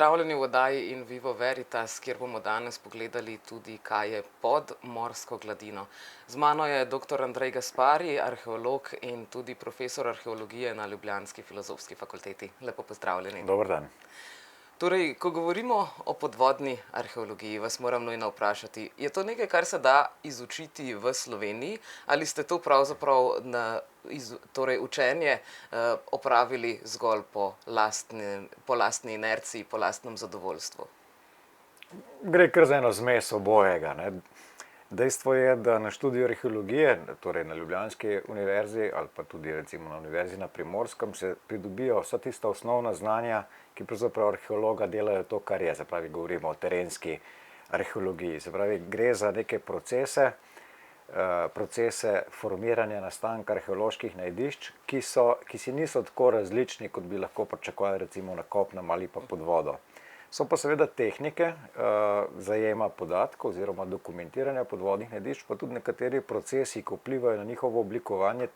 Pozdravljeni v oddaji In Vivo Veritas, kjer bomo danes pogledali tudi, kaj je pod morsko gladino. Z mano je dr. Andrej Gaspari, arheolog in tudi profesor arheologije na ljubljanski filozofski fakulteti. Lepo pozdravljeni. Dober dan. Torej, ko govorimo o podvodni arheologiji, vas moram nujno vprašati, je to nekaj, kar se da izučiti v Sloveniji, ali ste to pravzaprav učenje opravili zgolj po lastni inerciji, po lastnem zadovoljstvu? Gre kar za eno zmes obojega, ne. Dejstvo je, da na študiju arheologije, torej na ljubljanski univerzi ali pa tudi recimo na univerzi na Primorskem, se pridobijo vsa tista osnovna znanja, ki pravzaprav arheologa delajo to, kar je. Se pravi, govorimo o terenski arheologiji. Se pravi, gre za neke procese formiranja nastanka arheoloških najdišč, ki si niso tako različni, kot bi lahko pričakovali recimo na kopnem ali pa pod vodo. So pa seveda tehnike zajema podatkov oziroma dokumentiranja podvodnih najdišč, pa tudi nekateri procesi, ki vplivajo na njihovo oblikovanje,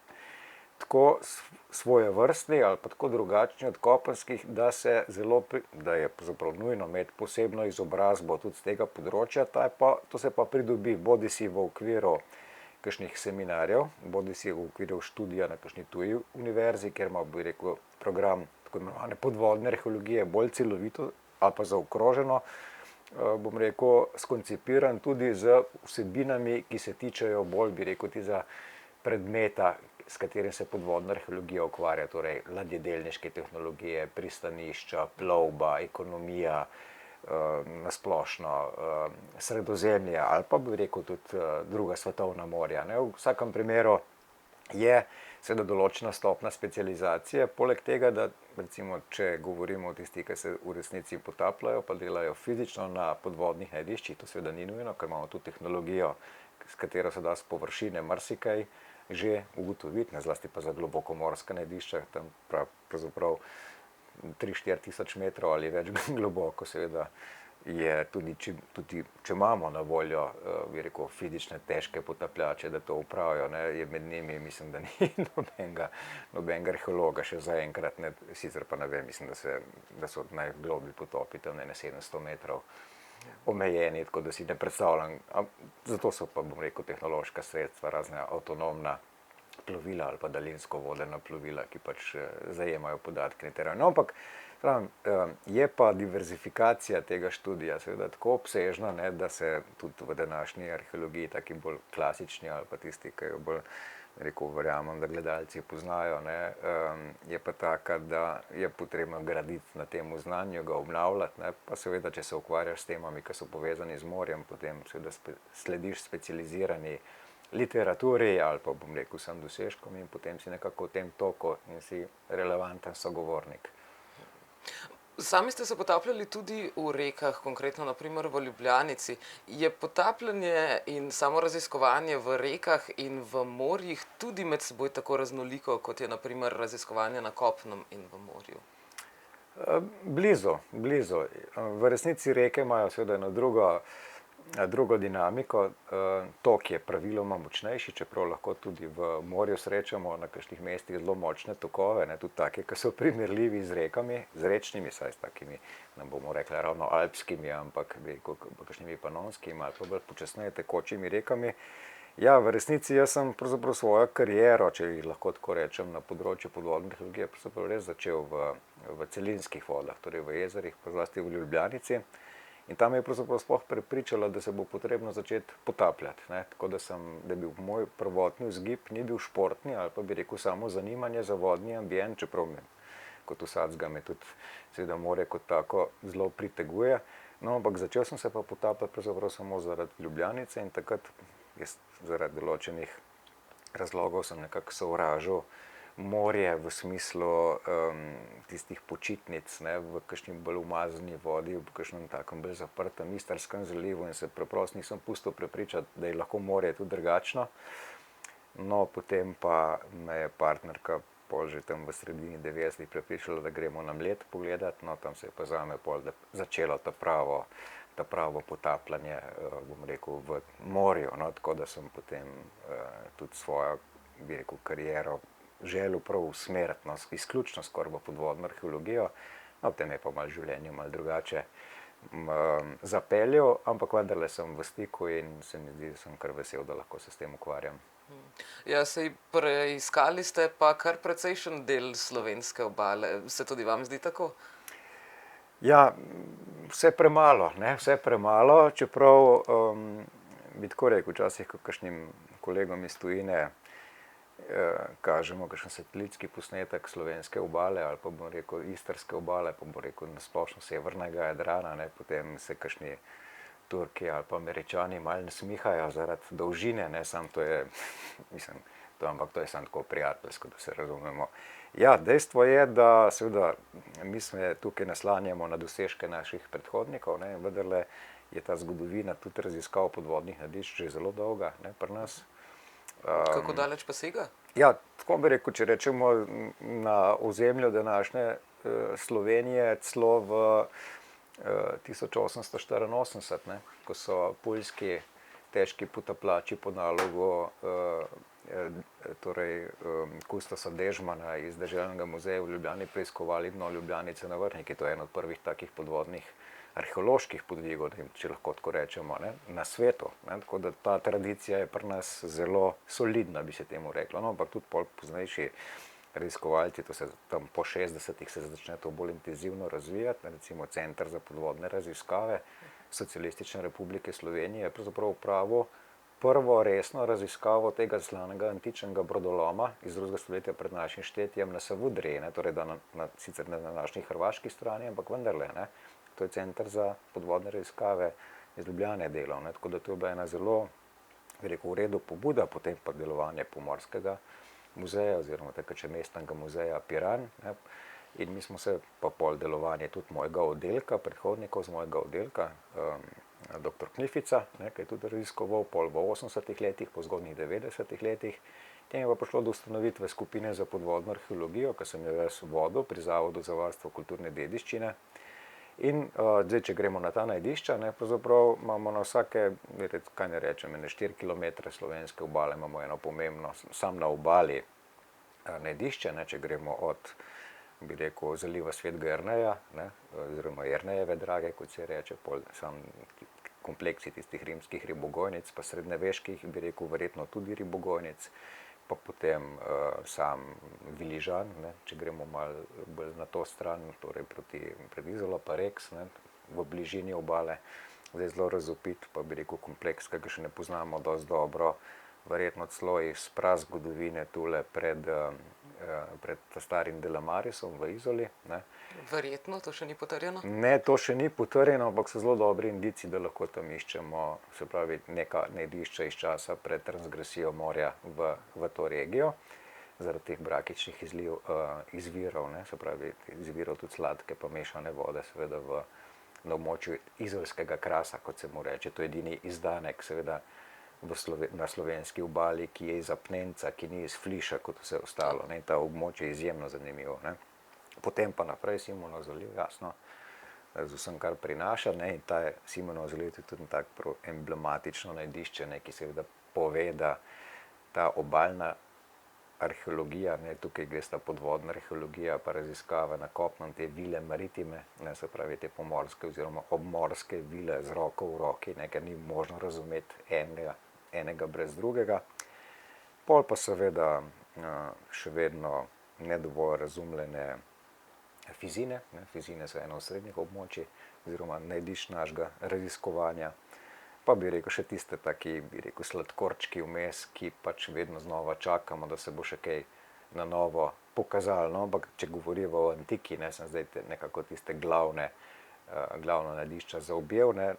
tako svojevrstni ali pa tako drugačni od kopenskih, da je pravzaprav nujno imeti posebno izobrazbo tudi z tega področja. To se pa pridobi bodisi v okviru kakšnih seminarjev, bodisi v okviru študija na kakšni tuji univerzi, kjer ima, bi rekel, program tako imenovane podvodne arheologije bolj celovito ali pa zaokroženo, bom rekel, skoncipiran tudi z vsebinami, ki se tičejo bolj, bi rekel, tistega predmeta, s katerim se podvodna arheologija ukvarja, torej ladjedelniške tehnologije, pristanišča, plovba, ekonomija, na splošno, Sredozemlje ali pa, bi rekel, tudi druga svetovna morja, ne. V vsakem primeru je seveda določena stopnja specializacije, poleg tega, da recimo, če govorimo o tistih, ki se v resnici potapljajo, pa delajo fizično na podvodnih najdiščih, to seveda ni nujno, ker imamo tudi tehnologijo, s katero se da s površine marsikaj že ugotoviti, ne, zlasti pa za globokomorska najdišča, tam pravzaprav 3-4 tisoč metrov ali več globoko, seveda je tudi, če imamo na voljo, bi rekel, fizične težke potapljače, da to opravijo, ne, je med njimi, mislim, da ni nobenega arheologa še zaenkrat, ne, sicer pa ne vem, mislim, da so najgloblji potopi tam na 700 metrov omejeni, tako da si ne predstavljam, zato so pa, bom rekel, tehnološka sredstva, razne avtonomna plovila ali pa daljinsko vodena plovila, ki pač zajemajo podatke na terenu. No, ampak je pa diverzifikacija tega študija seveda tako obsežna, ne, da se tudi v današnji arheologiji, taki bolj klasični ali pa tisti, ki jo bolj, rekel, verjamem, da gledalci poznajo, ne, je pa taka, da je potrebno graditi na tem znanju, ga obnavljati, ne, pa seveda, če se ukvarjaš s temami, ki so povezani z morjem, potem seveda slediš specializirani literaturi ali pa, bom rekel, sem dosežkom in potem si nekako v tem toku in si relevanten sogovornik. Sami ste se potapljali tudi v rekah, konkretno na primer v Ljubljanici. Je potapljanje in samo raziskovanje v rekah in v morjih tudi med seboj tako raznoliko, kot je na primer raziskovanje na kopnem in v morju? Blizu. V resnici reke imajo seveda eno drugo dinamiko, tok je praviloma močnejši, čeprav lahko tudi v morju srečamo na kakšnih mestih zelo močne tokove, ne, tudi take, ki so primerljivi z rekami, z rečnimi, saj s takimi, ne bomo rekli ravno alpskimi, ampak kakšnimi panonskimi ali pa bolj počasneje tekočimi rekami. Ja, v resnici jaz sem pravzaprav svojo kariero, če ji lahko tako rečem, na področju podvodne arheologije pravzaprav res začel v celinskih vodah, torej v jezerih, pa zlasti v Ljubljanici. In tam me je pravzaprav sploh prepričalo, da se bo potrebno začeti potapljati, ne, tako da je bil moj prvotni vzgib, ni bil športni ali pa bi rekel samo zanimanje za vodni ambient, čeprav kot vsakega me tudi seveda morje kot tako zelo priteguje. No, ampak začel sem se pa potapljati pravzaprav samo zaradi Ljubljanice in takrat zaradi določenih razlogov sem nekako sovražil morje v smislu tistih počitnic, ne, v kakšni bolj umazani vodi, v kakšnem takem bolj zaprtem Istarskem zalivu in se preprosto nisem pustil prepričati, da je lahko morje tudi drugačno. No, potem pa me je partnerka pol že tam v sredini 90-ih prepričala, da gremo na Mljet pogledati, no, tam se je pa zame pol začelo ta pravo potapljanje, bom rekel, v morju, no, tako da sem potem tudi svojo, bi rekel, kariero želel prav usmeriti, no, izključno skoraj v podvodno arheologijo, No, v tem je pa malo življenje, malo drugače zapeljal, ampak vendarle sem v stiku in se mi zdi, da sem kar vesel, da lahko se s tem ukvarjam. Ja, sej preiskali ste pa kar precejšen del slovenske obale. Se tudi vam zdi tako? Ja, vse premalo, ne, vse premalo, čeprav bi tako rekel, včasih kakšnim kolegom iz tujine kažemo kakšen satelitski posnetek slovenske obale ali pa bom rekel istrske obale, pa bom rekel nasplošno severnega Jadrana, ne, potem se kakšni Turki ali pa Američani malo nasmihajo zaradi dolžine, ne, sam to je, mislim, ampak to je samo tako prijateljsko, da se razumemo. Ja, dejstvo je, da seveda mi se tukaj naslanjamo na dosežke naših predhodnikov, ne, vendarle je ta zgodovina tudi raziskav podvodnih nadišč že zelo dolga, ne, pri nas. Kako daleč pa sega? Ja, tako bi rekel, če rečemo na ozemlju današnje Slovenije, celo v 1884, ne, ko so poljski težki potapljači po nalogu Kustasa Dežmana iz Deželnega muzeja v Ljubljani preiskovali dno Ljubljanice na Vrhniki. To je en od prvih takih podvodnih arheoloških podvigov, če lahko tako rečemo, ne, na svetu. Ne, tako da ta tradicija je pri nas zelo solidna, bi se temu reklo. No, ampak tudi poznejši raziskovalci, to se tam po 60-ih se začne to bolj intenzivno razvijati, recimo Center za podvodne raziskave Socialistične republike Slovenije je pravzaprav opravil prvo resno raziskavo tega slavnega antičnega brodoloma iz 2. stoletja pred našim štetjem na Savudriji, ne, torej sicer ne na današnji hrvaški strani, ampak vendarle, ne, to je Center za podvodne raziskave iz Ljubljane delal, ne, tako da to je bila ena zelo, bi rekel, v redu pobuda, potem pa delovanje Pomorskega muzeja oziroma takrat še Mestnega muzeja Piran, ne, in mi smo se pa pol delovanje tudi mojega oddelka, predhodnikov z mojega oddelka, dr. Knifica, ne, ki je tudi raziskoval pol v 80-ih letih, po zgodnjih 90-ih letih. Tem je pa prišlo do ustanovitve skupine za podvodno arheologijo, ki sem jo jaz vodil pri Zavodu za varstvo kulturne dediščine. In zdaj, če gremo na ta najdišča, ne, pravzaprav imamo na vsake, kaj ne rečem, 4 km slovenske obale, imamo eno pomembno, sam na obali najdišče, ne, če gremo od, bi rekel, zaliva Svetega Jerneja, ne, oziroma Jernejeve drage, kot se reče, pol sam kompleksi tistih rimskih ribogojnic, pa srednjeveških, bi rekel, verjetno tudi ribogojnic, pa potem sam Viližan, ne, če gremo malo bolj na to stran, torej pred Izolo pa Reks, ne, v bližini obale, zdaj zelo razvpit, pa bi rekel kompleks, ki ga še ne poznamo dosti dobro, verjetno celo iz prazgodovine tule pred starim Delamarisom v Izoli, ne. Verjetno, to še ni potrjeno? Ne, to še ni potrjeno, ampak so zelo dobri indici, da lahko tam iščemo, se pravi, neka najdišča iz časa pred transgresijo morja v to regijo, zaradi teh brakičnih izvirov, ne, se pravi, izvirov tudi sladke pa mešane vode, seveda na območju Izolskega krasa, kot se mu reče, to je edini izdanek, seveda, na slovenski obali, ki je iz apnenca, ki ni iz fliša, kot vse ostalo, ne, ta območje je izjemno zanimivo, ne. Potem pa naprej Simonov zaliv, jasno, z vsem, kar prinaša, ne, in ta Simonov zaliv je tudi tako emblematično najdišče, ne, ki seveda pove, da ta obalna arheologija, ne, tukaj gre sta podvodna arheologija pa raziskava na kopnem, te vile maritime, ne, se pravi te pomorske oziroma obmorske vile z roko v roki, ne, ker ni možno razumeti enega brez drugega. Pol pa seveda še vedno ne dovolj razumljene fizine, ne, fizine so eno od srednjih območij oziroma najdišč našega raziskovanja. Pa bi rekel še tiste taki, bi rekel, sladkorčki vmes, ki pač vedno znova čakamo, da se bo še kaj na novo pokazalo, no, ampak če govorimo o antiki, ne, sem zdaj nekako tiste glavna najdišča zaobjel, ne,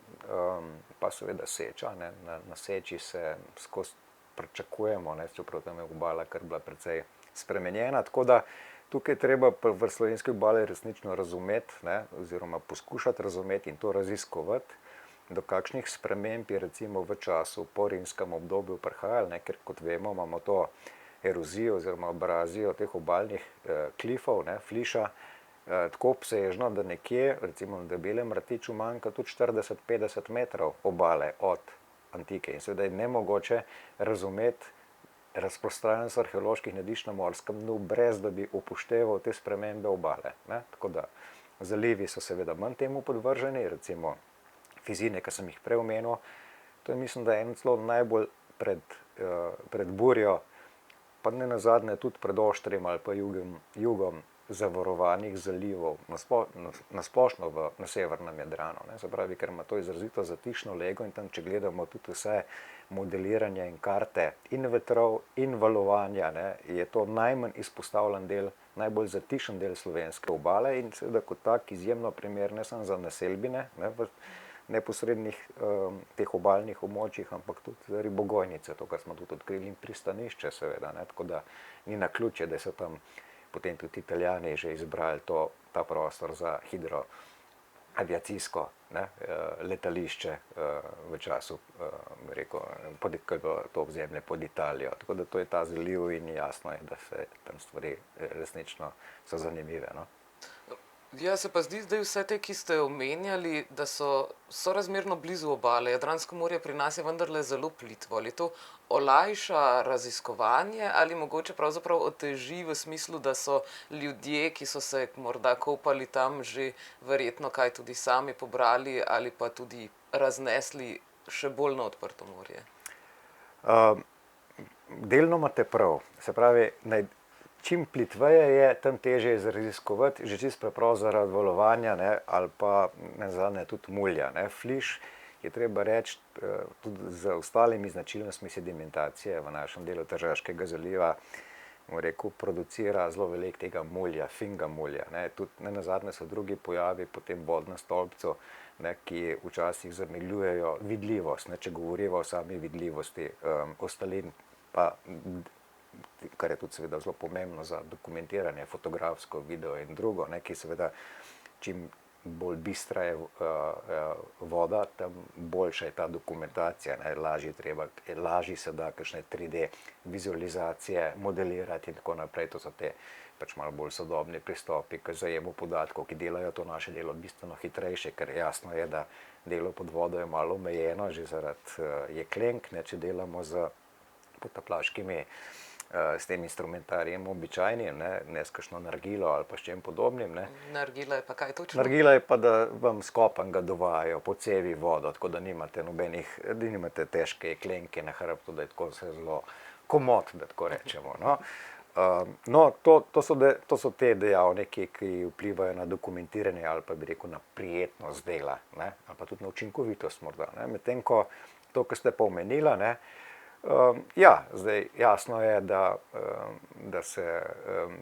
pa seveda Seča, ne, na Seči se skozi pričakujemo, ne, čeprav tam je obala kar bila precej spremenjena, tako da tukaj treba v slovenski obali resnično razumeti, ne, oziroma poskušati razumeti in to raziskovati, do kakšnih sprememb je recimo v času po rimskem obdobju prihajalo, ne, ker kot vemo imamo to erozijo oziroma abrazijo teh obalnih klifov, ne, fliša, tako obsežno, da nekje, recimo na Debelem rtiču manjka tudi 40-50 metrov obale od antike in seveda je nemogoče razumeti razprostranjenost arheoloških najdišč na morskem dnu, brez da bi upošteval te spremembe obale, ne, tako da Zalivi so seveda manj temu podvrženi, recimo Fizine, ki sem jih prej omenil. To je, mislim, da je en celo najbolj pred burjo, pa ne nazadnje tudi pred oštrim ali pa jugom zavarovanih zalivov, na splošno na severnem Jadranu. Se pravi, ker ima to izrazito zatišno lego in tam, če gledamo tudi vse modeliranje in karte in vetrov in valovanja, je to najmanj izpostavljen del, najbolj zatišen del slovenske obale in seveda kot tak izjemno primer ne samo za naselbine, v neposrednih teh obalnih območjih, ampak tudi za ribogojnice, to, kar smo tudi odkrili, in pristanišče seveda, tako da ni naključje, da so tam potem tudi Italijani že izbrali ta prostor za hidroaviacijsko letališče v času, ko je bilo to obzemlje pod Italijo. Tako da to je ta zaliv in jasno je, da se tam stvari resnično so zanimive. Ja, se pa zdi zdaj vse te, ki ste omenjali, da so sorazmerno blizu obale. Jadransko morje pri nas je vendarle zelo plitvo. Ali to olajša raziskovanje ali mogoče pravzaprav oteži v smislu, da so ljudje, ki so se morda kopali tam, že verjetno kaj tudi sami pobrali ali pa tudi raznesli še bolj na odprto morje? Delno imate prav. Se pravi, čim plitveje je, tam težje je raziskovati, že čisto preprosto zaradi valovanja ali pa nazadnje tudi mulja. Fliš je treba reči tudi z ostalimi značilnostmi sedimentacije v našem delu Tržaškega zaliva, producira zelo veliko tega mulja, finga mulja. Tudi nazadnje so drugi pojavi po tem vodnem stolpcu, ki včasih zamegljujejo vidljivost, če govorimo o sami vidljivosti. Ostalin pa, kar je tudi seveda zelo pomembno za dokumentiranje, fotografsko, video in drugo, ki seveda čim bolj bistra je voda, tem boljša je ta dokumentacija, lažje se da kakšne 3D vizualizacije modelirati in tako naprej. To so te pač malo bolj sodobni pristopi k zajemu podatkov, ki delajo to naše delo bistveno hitrejše, ker jasno je, da delo pod vodo je malo omejeno, že zaradi jeklenk, če delamo z potapljaškimi s tem instrumentarijem običajnim, ne s kakšno nargilo ali pa s čem podobnim. Nargila je pa kaj točno? Nargila je pa, da vam s kopanega dovajajo po cevi vodo, tako da nimate težke jeklenke na hrbtu, da je tako zelo komot, da tako rečemo. To so te dejavniki, ki vplivajo na dokumentiranje ali pa bi rekel na prijetnost dela, ali pa tudi na učinkovitost morda. Medtem ko to, kar ste pa omenila, ja, zdaj jasno je, da se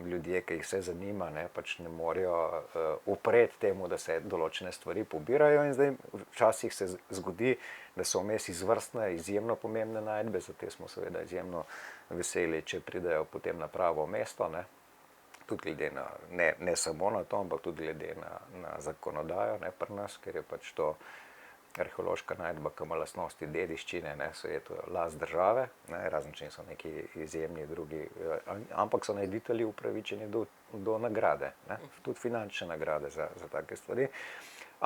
ljudje, ki jih vse zanima, pač ne morejo upreti temu, da se določene stvari pobirajo in zdaj včasih se zgodi, da so vmes izvrstne, izjemno pomembne najdbe, zato smo seveda izjemno veseli, če pridejo potem na pravo mesto, tudi glede na, ne samo na to, ampak tudi glede na zakonodajo pri nas, ker je pač to arheološka najdba, ki ima lastnosti dediščine, so je to last države, razen če so neki izjemni drugi, ampak so najditelji upravičeni do nagrade, tudi finančne nagrade za take stvari.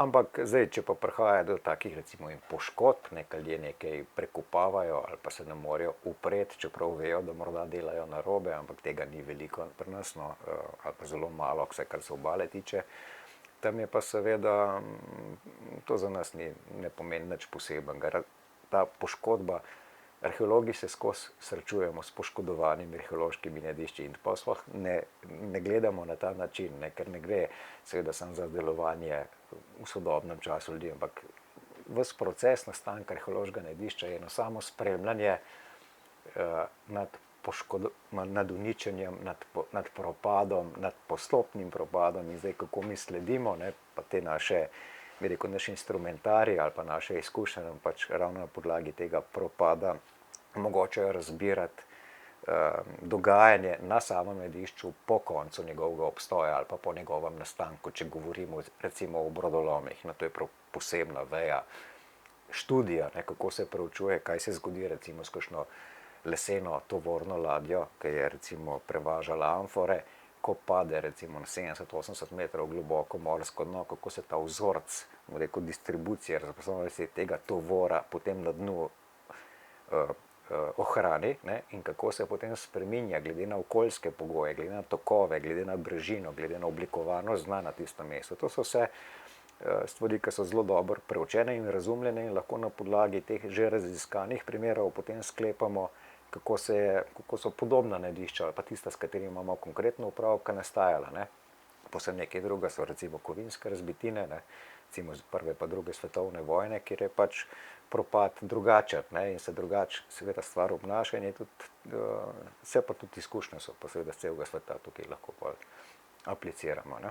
Ampak zdaj, če pa prihaja do takih recimo poškodb, ljudje nekaj prekopavajo ali pa se ne morejo upreti, čeprav vejo, da morda delajo narobe, ampak tega ni veliko pri nas, ali pa zelo malo, vse kar se obale tiče. Tam je pa seveda, to za nas ne pomeni nič posebnega. Ta poškodba, arheologi se skozi srečujemo s poškodovanimi arheološkimi najdišči in pa sploh ne gledamo na ta način, ker ne gre seveda samo za delovanje v sodobnem času ljudi, ampak ves proces nastanka arheološkega najdišča je eno samo spremljanje nad uničenjem, nad propadom, nad postopnim propadom in zdaj kako mi sledimo, pa te naše, naš instrumentarij ali pa naše izkušnje nam pač ravno na podlagi tega propada omogočajo razbirati dogajanje na samem najdišču po koncu njegovega obstoja ali pa po njegovem nastanku, če govorimo recimo o brodolomih. To je posebna veja študija, kako se preučuje, kaj se zgodi recimo s kakšno leseno tovorno ladjo, ki je recimo prevažala amfore, ko pade recimo na 70-80 metrov globoko morsko dno, kako se ta vzorec, distribucije, razposobnosti tega tovora potem na dnu ohrani, ne, in kako se potem spreminja glede na okoljske pogoje, glede na tokove, glede na brežino, glede na oblikovanost dna na tistem mestu. To so vse stvari, ki so zelo dobro preučene in razumljene in lahko na podlagi teh že raziskanih primerov potem sklepamo, kako so podobna najdišča ali pa tista, s katerimi imamo konkretno opravka, nastajala. Ne. Posebej nekaj druga so recimo kovinske razbitine, ne, recimo z prve pa druge svetovne vojne, kjer je pač propad drugačen, ne, in se drugače seveda stvar obnaša in je tudi, vse pa tudi izkušnje so pa seveda z celega sveta tukaj lahko bolj apliciramo. Ne.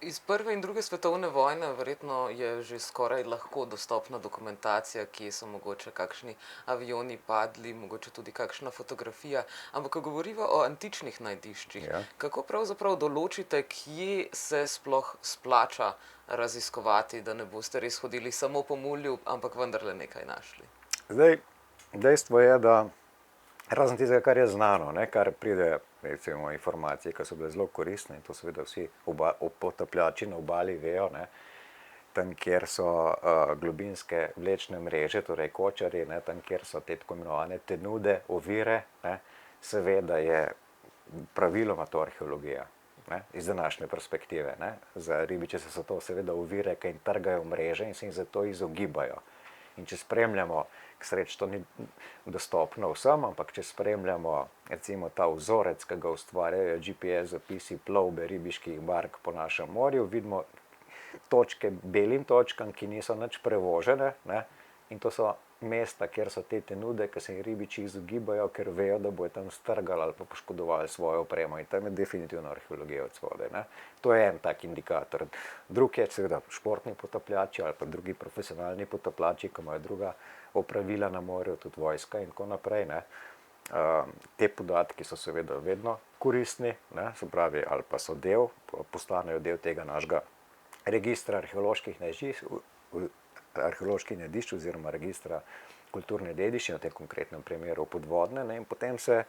Iz prve in druge svetovne vojne verjetno je že skoraj lahko dostopna dokumentacija, kje so mogoče kakšni avioni padli, mogoče tudi kakšna fotografija. Ampak ko govoriva o antičnih najdiščih, kako pravzaprav določite, kje se sploh splača raziskovati, da ne boste res hodili samo po mulju, ampak vendarle nekaj našli? Zdaj, dejstvo je, da razen tistega, kar je znano, ne, kar pride, recimo informacije, ki so bile zelo koristne, in to seveda vsi potapljači na obali vejo, ne, tam, kjer so globinske vlečne mreže, torej kočarji, ne, tam, kjer so te tako imenovane tenude, ovire, ne, seveda je praviloma to arheologija, ne, iz današnje perspektive. Ne. Za ribiče so to seveda ovire, ki jim trgajo mreže in se jim zato izogibajo. In če spremljamo, k sreči to ni dostopno vsem, ampak če spremljamo recimo ta vzorec, ki ga ustvarjajo GPS zapisi plovbe ribiških bark po našem morju, vidimo točke belim točkam, ki niso nič prevožene, ne, in to so mesta, kjer so te tenude, ki se jim ribiči izogibajo, ker vejo, da bojo tam strgali ali pa poškodovali svojo opremo, in tam je definitivno arheologija od spodaj. Ne. To je en tak indikator. Drug je seveda športni potapljači ali pa drugi profesionalni potapljači, ki imajo druga opravila na morju, tudi vojska in tako naprej. Ne. Te podatki so seveda vedno koristni, ne, se pravi, ali pa so postanejo del tega našega registra arheoloških najdišč oziroma registra kulturne dediščine, v tem konkretnem primeru podvodne, ne, in potem se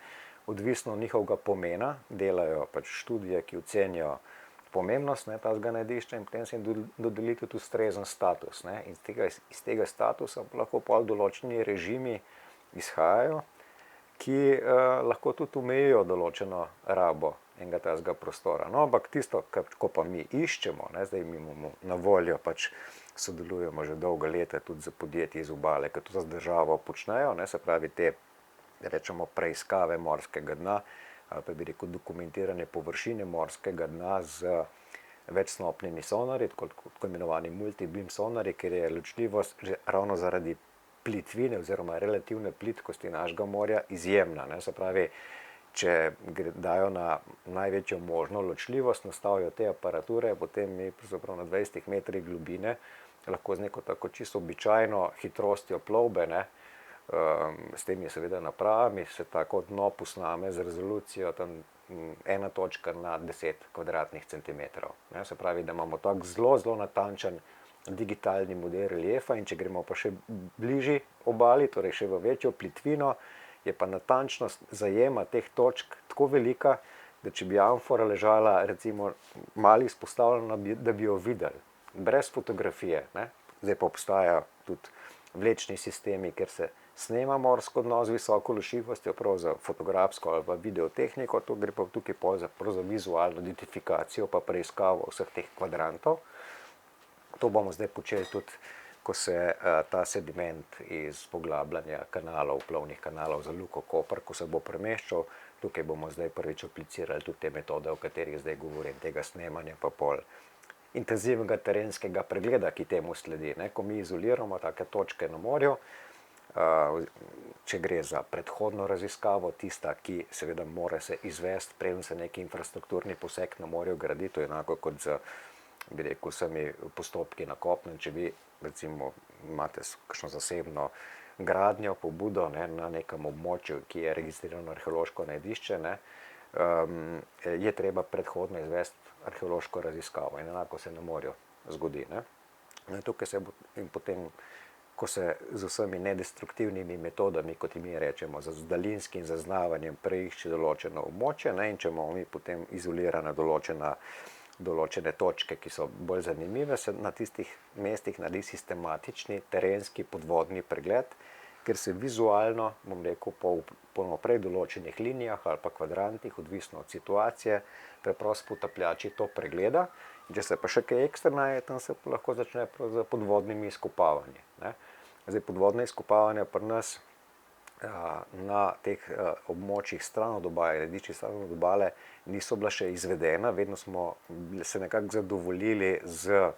odvisno od njihovega pomena delajo pač študije, ki ocenijo pomembnost, ne, tazga najdišča, in potem se jim dodeli tudi ustrezen status. Ne, in iz tega statusa lahko pol določeni režimi izhajajo, ki lahko tudi omejijo določeno rabo enega tazga prostora. No, ampak tisto, ko pa mi iščemo, ne, zdaj mi imamo na voljo, pač sodelujemo že dolga leta tudi z podjetji iz obale, ki to z državo počnejo, ne, se pravi te, rečemo, preiskave morskega dna, ali pa bi rekel dokumentiranje površine morskega dna z večstopnjimi sonarji, tako imenovani multi-beam sonarji, ker je ločljivost že ravno zaradi plitvine oziroma relativne plitkosti našega morja izjemna. Ne, se pravi, če dajo na največjo možno ločljivost, nastavijo te aparature, potem mi pravzaprav na 20 metrih globine lahko z neko tako čisto običajno hitrostjo plovbe, ne, s temi seveda napravami, se tako dno posname z rezolucijo tam 1 točka na 10 kvadratnih centimetrov. Ne, se pravi, da imamo tak zelo, zelo natančen digitalni model reliefa, in če gremo pa še bližji obali, torej še v večjo plitvino, je pa natančnost zajema teh točk tako velika, da če bi amfora ležala recimo malo izpostavljena, da bi jo videli, brez fotografije. Ne. Zdaj pa obstajajo tudi vlečni sistemi, kjer se snema morsko dno z visoko ločljivostjo, prav za fotografsko ali pa videotehniko, to gre pa tukaj za vizualno identifikacijo pa preiskavo vseh teh kvadrantov. To bomo zdaj počeli tudi, ko se ta sediment iz poglabljanja kanalov, plovnih kanalov za Luko Koper, ko se bo premeščal, tukaj bomo zdaj prvič aplicirali tudi te metode, o katerih zdaj govorim, tega snemanja pa pol intenzivnega terenskega pregleda, ki temu sledi. Ne? Ko mi izoliramo take točke na morju, če gre za predhodno raziskavo, tista, ki seveda mora se izvesti, preden se neki infrastrukturni poseg na morju gradi, to je enako kot z, bi rekel, vsemi postopki na kopnem, če vi recimo imate kakšno zasebno gradnjo, pobudo, ne, na nekem območju, ki je registrirano arheološko najdišče, ne, je treba predhodno izvesti arheološko raziskavo in enako se na morju zgodi. Ne. Tukaj se bo in potem, ko se z vsemi nedestruktivnimi metodami, kot mi rečemo, z daljinskim zaznavanjem preišče določeno območje, ne, in če imamo mi potem izolirana določene točke, ki so bolj zanimive, se na tistih mestih naredi sistematični terenski podvodni pregled, ker se vizualno, bom rekel, po naprej določenih linijah ali pa kvadrantih, odvisno od situacije, preprosto potapljači to pregleda. Če se pa še kaj ekstra najde, tam se pa lahko začne z podvodnimi izkopavanji. Ne. Zdaj, podvodne izkopavanja pri nas na teh območjih stran od obale, rediči stran od obale, niso bila še izvedena, vedno smo se nekako zadovoljili z,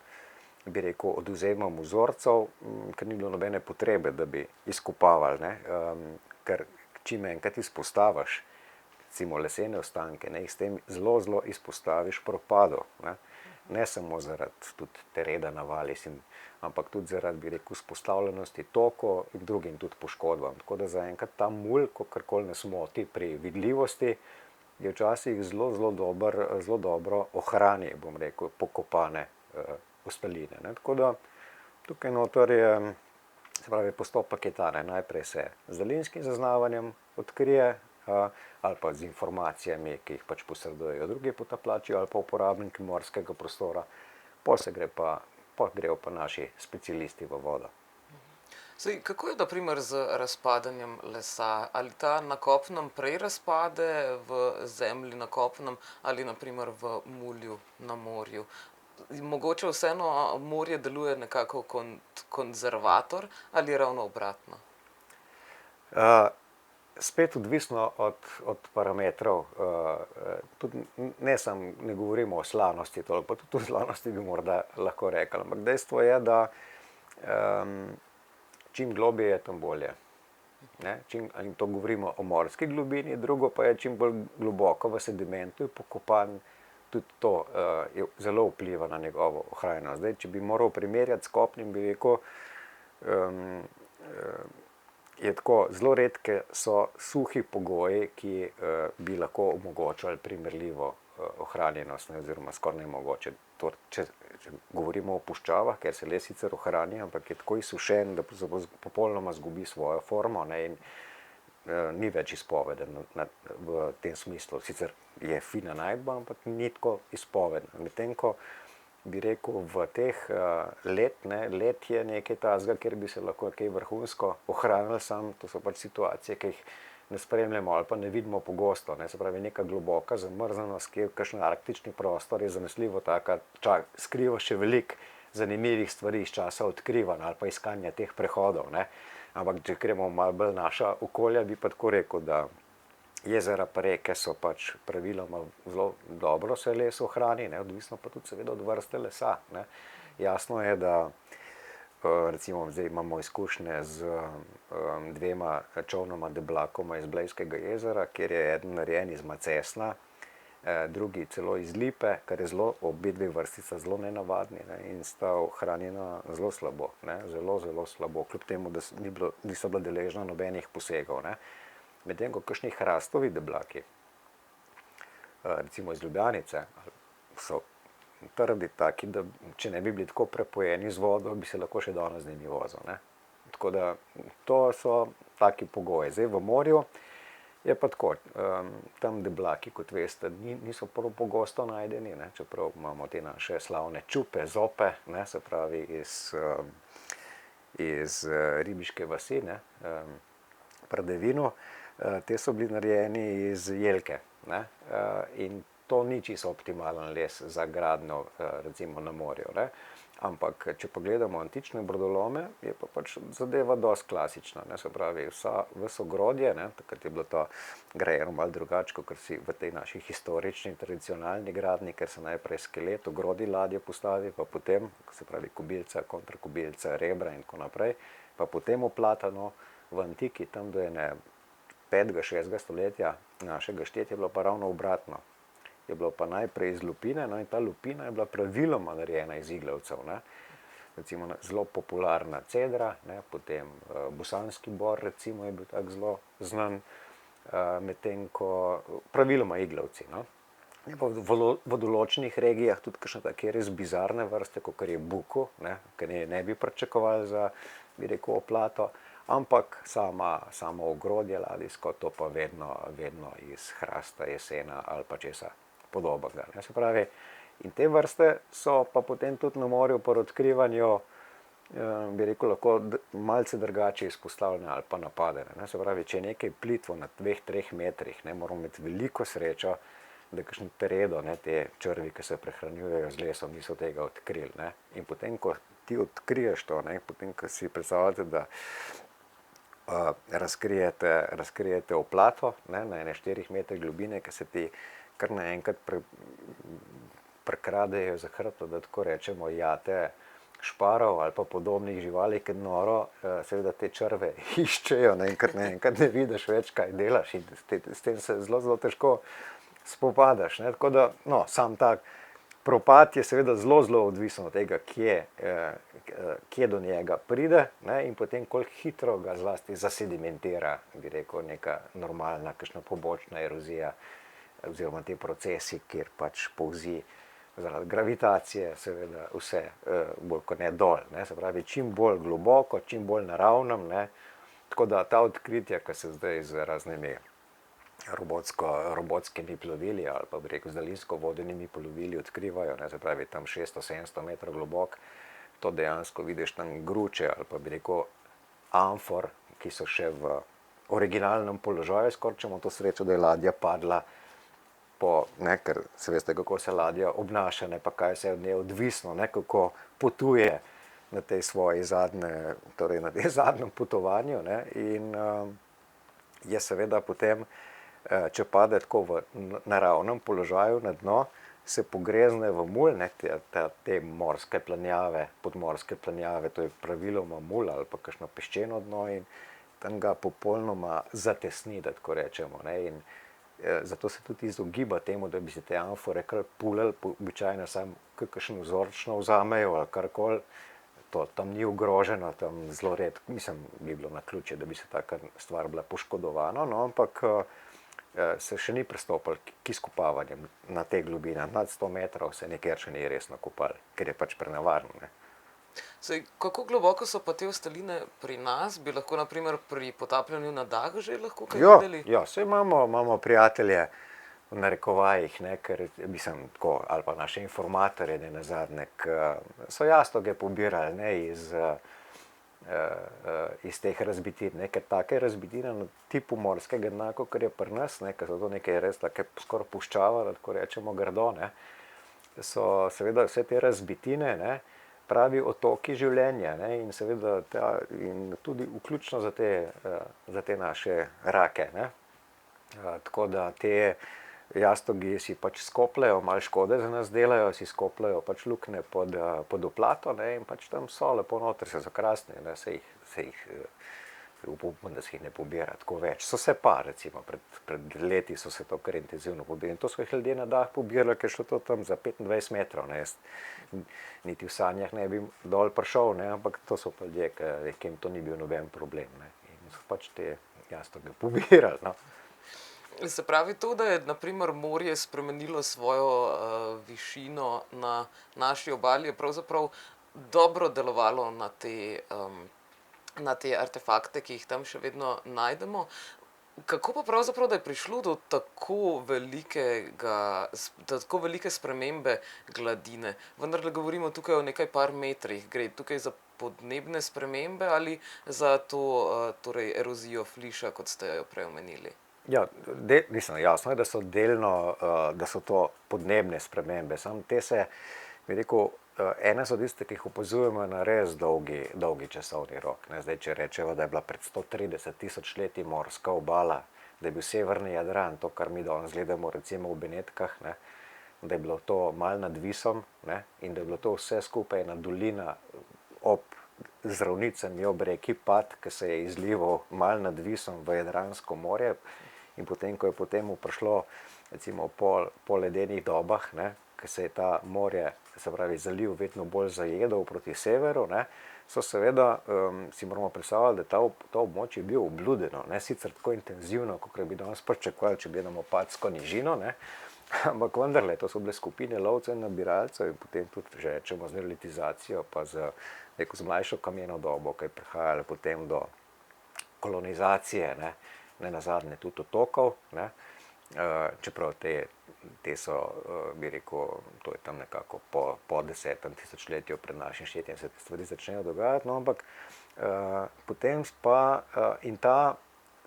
bi rekel, odvzemom vzorcev, ker ni bilo nobene potrebe, da bi izkopavali, ne. Ker čim enkrat izpostaviš, recimo lesene ostanke, ne, s tem zelo izpostaviš propadu, ne samo zaradi tudi tereda navalis, ampak tudi zaradi, bi rekel, vzpostavljenosti tokov in drugim tudi poškodbam. Tako da zaenkrat ta mulj, kakorkoli nas moti pri vidljivosti, je včasih zelo dobro ohrani, bom rekel, pokopane ostaline. Ne. Tako da tukaj noter je, se pravi, postopek je ta, ne. Najprej se z daljinskim zaznavanjem odkrije, ali pa z informacijami, ki jih pač posredujejo drugi potapljači ali pa uporabniki morskega prostora, pol grejo pa naši specialisti v vodo. Zdaj, kako je na primer z razpadanjem lesa? Ali ta na kopnem prej razpade v zemlji na kopnem ali na primer v mulju na morju? Mogoče vseeno morje deluje nekako kot konzervator ali ravno obratno? Spet odvisno od parametrov, tudi ne govorimo o slanosti, pa tudi o slanosti bi morda lahko rekli, ampak dejstvo je, da čim globlje je, tem bolje. Ne? In to govorimo o morski globini, drugo pa je, čim bolj globoko v sedimentu je pokopan, tudi to zelo vpliva na njegovo ohranjenost. Zdaj, če bi moral primerjati s kopnim, bi rekel, je tako, zelo redke so suhi pogoji, ki bi lahko omogočali primerljivo ohranjenost, oziroma skoraj nemogoče. Če govorimo o puščavah, ker se les sicer ohrani, ampak je tako izsušen, da popolnoma izgubi svojo formo, ne, in ni več izpoveden v tem smislu. Sicer je fina najdba, ampak ni tako izpoveden. Medtem ko bi rekel, v teh let je nekaj tazga, kjer bi se lahko kaj vrhunsko ohranili, to so pač situacije, ki jih ne spremljamo ali pa ne vidimo pogosto, ne. Se pravi, neka globoka zamrznenost, ki je kakšen arktični prostor, je zanesljivo taka, skriva še veliko zanimivih stvari iz časa odkrivanja ali pa iskanja teh prehodov, ne. Ampak če gremo malo bolj naša okolja, bi pa tako rekel, da jezera pa reke so pač praviloma zelo dobro se les ohrani, ne, odvisno pa tudi seveda od vrste lesa, ne. Jasno je, da recimo zdaj imamo izkušnje z dvema čolnoma deblakoma iz Blejskega jezera, kjer je eden narejen iz macesna, drugi celo iz lipe, kar je obe dve vrstica zelo nenavadni, ne, in sta ohranjena zelo slabo, ne, zelo slabo, kljub temu, da niso bila deležna nobenih posegov, ne. Medtem ko kakšni hrastovi deblaki, recimo iz Ljubljanice, so trdi taki, da če ne bi bili tako prepojeni z vodo, bi se lahko še danes z njimi vozil, ne. Tako da to so taki pogoji. Zdaj v morju je pa tako, tam deblaki, kot veste, niso prav pogosto najdeni, ne, čeprav imamo te naše slavne čupe, zope, ne, se pravi iz ribiške vasi, ne, pri Devinu. Te so bili narejeni iz jelke, ne, in to ni čisto optimalen les za gradnjo, recimo na morju, ne. Ampak, če pogledamo antične brodolome, je pa pač zadeva dosti klasična, ne, se pravi, ves ogrodje, ne, takrat je bilo to grajeno malo drugače, kakor si v tej naši historični, tradicionalni gradnji, ker se najprej skelet, ogrodje ladje postavi, pa potem, se pravi, kobilca, kontrakobilca, rebra in tako naprej, pa potem oplatano v antiki, tam do 5. 6. stoletja našega štetja je bilo pa ravno obratno. Je bilo pa najprej iz lupine, no, in ta lupina je bila praviloma narejena iz iglavcev, ne. Recimo zelo popularna cedra, ne, potem bosanski bor, recimo, je bil tak zelo znan, medtem ko praviloma iglavci, no. Je pa v določenih regijah tudi kakšne take res bizarne vrste, kakor je buku, ne, ker ne bi pričakovali za, bi rekel, oplato, ampak samo ogrodje ladijsko, to pa vedno iz hrasta, jesena ali pa česa podobnega. Se pravi, in te vrste so pa potem tudi na morju pri odkrivanju bi rekel, lahko malce drugače izpostavljene ali pa napadene. Ne. Se pravi, če je nekaj plitvo na 2-3 metrih, ne, moramo imeti veliko srečo, da kakšen teredo, ne, te črvi, ki se prehranjujejo z lesom, niso tega odkrili. Ne. In potem, ko ti odkriješ to, ne, potem, ko si predstavljate, da razkrijete oplato, ne, na 4 metre globine, ki se ti kar naenkrat prekradejo za hrbtom, da tako rečemo, jate šparov ali pa podobnih živali, ki noro seveda te črve iščejo, ne, in kar naenkrat ne vidiš več, kaj delaš, in s tem se zelo težko spopadaš. Ne. Tako da, no, sam tak propad je seveda zelo odvisen od tega, kje do njega pride, ne, in potem koliko hitro ga zlasti zasedimentira, bi rekel, neka normalna, kakšna pobočna erozija oziroma ti procesi, kjer pač polzi zaradi gravitacije seveda vse bolj kot ne dol. Ne. Se pravi, čim bolj globoko, čim bolj naravnem, ne. Tako da ta odkritja, ki se zdaj z raznimi robotskimi plovili ali pa bi rekel z daljinsko vodenimi plovili odkrivajo, ne, se pravi tam 600-700 metrov globok, to dejansko vidiš tam gruče ali pa bi rekel amfor, ki so še v originalnem položaju, skoraj če imamo to srečo, da je ladja padla ne, ker se veste, kako se ladja obnaša, ne, pa kaj se je od nje odvisno, ne, kako potuje na tej svoji torej na tem zadnjem potovanju, ne, in je seveda potem, če pade tako v naravnem položaju na dno, se pogrezne v mulj, ne, te morske planjave, podmorske planjave, to je praviloma mulj ali pa kakšno peščeno dno, in tam ga popolnoma zatesni, da tako rečemo, ne, in zato se tudi izogiba temu, da bi se te amfore kar pulili, običajno samo kakšen vzorčno vzamejo ali karkoli, to tam ni ogroženo, tam zelo redko, mislim, bi bilo naključje, da bi se taka stvar bila poškodovana, no, ampak se še ni pristopili k izkopavanjem na te globine, nad 100 metrov se nikjer še ni resno kopali, ker je pač prenevarno, ne. Saj, kako globoko so pa te ostaline pri nas? Bi lahko na primer pri potapljanju na Dahu že lahko kaj videli? Ja, saj imamo prijatelje v narekovajih, ne, ker mislim tako, ali pa naše informatorje, ne nazadnje, so jastoge pobirali, ne, iz teh razbitin, ne, ker take razbitine na tipu morskega dna, kakor je pri nas, ne, ker so to nekaj res take skoraj puščava, da tako rečemo grdo, ne, so seveda vse te razbitine, ne, pravi otoki življenja, ne, in seveda in tudi vključno za te naše rake, ne. Tako da te jastogi si pač skopljejo, malo škode za nas delajo, si skopljejo pač luknje pod oplato, ne, in pač tam so lepo noter, se zakrasnejo, ne, upam, da se jih ne pobira tako več. So se pa, recimo, pred leti so se to kar intenzivno pobirali. In to so jih ljudje na Dah pobirali, ker je šlo to tam za 25 metrov, ne. Jaz niti v sanjah ne bi dol prišel, ne, ampak to so pa ljudje, ki jim to ni bil noben problem, ne. In so pač te jastoge pobirali, no. Se pravi to, da je na primer morje spremenilo svojo višino na naši obali, je pravzaprav dobro delovalo na te artefakte, ki jih tam še vedno najdemo. Kako pa pravzaprav, da je prišlo do tako velike spremembe gladine? Vendarle govorimo tukaj o nekaj par metrih. Gre tukaj za podnebne spremembe ali za to torej erozijo fliša, kot ste jo prej omenili? Ja, jasno je, da so to podnebne spremembe. Samo te se, bi rekel, ene so tiste, ki jih opazujemo na res dolgi časovni rok. Ne, zdaj, če rečemo, da je bila pred 130 tisoč leti morska obala, da je bil severni Jadran, to, kar mi danes gledamo recimo v Benetkah, ne, da je bilo to malo nad Visom, ne, in da je bilo to vse skupaj ena dolina z ravnicami ob reki Pat, ki se je izlival malo nad Visom v Jadransko morje, in potem, ko je potem prišlo recimo po ledenih dobah, ne, ki se je ta morje, se pravi zaliv, vedno bolj zajedal proti severu, ne, so seveda, si moramo predstavljati, da to območje je bilo obludeno, ne, sicer tako intenzivno, kakor bi danes pričakovali, če gledamo Patsko nižino, ne, ampak vendarle, to so bile skupine lovcev in nabiralcev in potem tudi, že rečemo, z neolitizacijo pa z mlajšo kameno dobo, ki je prihajalo potem do kolonizacije, ne nazadnje tudi otokov, ne, čeprav te so, bi rekel, to je tam nekako po 10. tisočletju pred našim štetjem se te stvari začnejo dogajati, no, ampak potem pa in ta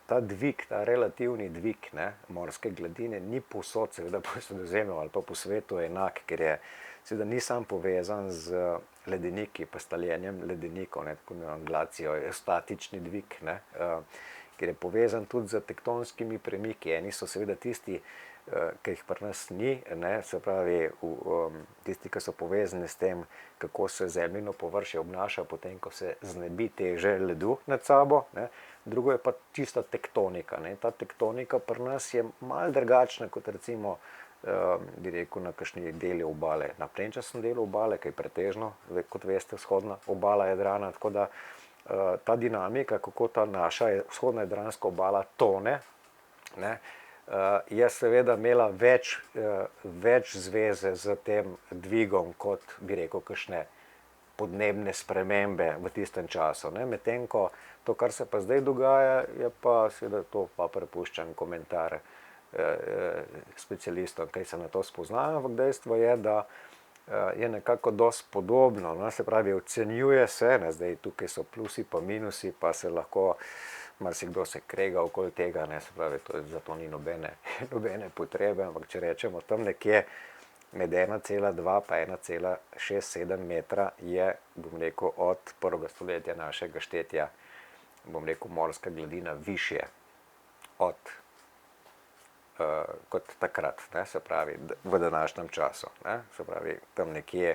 dvig, ta relativni dvig, ne, morske gladine ni povsod, seveda po Sredozemlju ali pa po svetu enak, ker je seveda ni sam povezan z ledeniki, pa s taljenjem ledenikov, ne, tako imenovano glacijo, je statični dvig, ne, ker je povezan tudi z tektonskimi premiki. Eni so seveda tisti, ki jih pri nas ni, ne, se pravi tisti, ki so povezani s tem, kako se zemljino površje obnaša, potem ko se znebi teže ledu nad sabo, ne. Drugo je pa čista tektonika, ne. Ta tektonika pri nas je malo drugačna kot recimo, bi rekel, na kakšni deli obale, na plenčastem delu obale, ki je pretežno, kot veste, vzhodna obala Jadrana, tako da ta dinamika, kako ta naša vzhodna jadranska obala tone, ne, je seveda imela več zveze z tem dvigom, kot bi rekel, kakšne podnebne spremembe v tistem času, ne. Medtem ko to, kar se pa zdaj dogaja, je pa seveda to pa prepuščam komentar specialistom, ki se na to spoznajo, ampak dejstvo je, da je nekako dosti podobno, no, se pravi, ocenjuje se, ne, zdaj tukaj so plusi pa minusi, pa se lahko marsikdo se krega okoli tega, ne, se pravi, zato ni nobene potrebe, ampak če rečemo tam nekje med 1,2 pa 1,67 metra je, bom rekel, od 1. stoletja našega štetja, bom rekel, morska gladina višje kot takrat, ne, se pravi, v današnjem času, ne, se pravi, tam nekje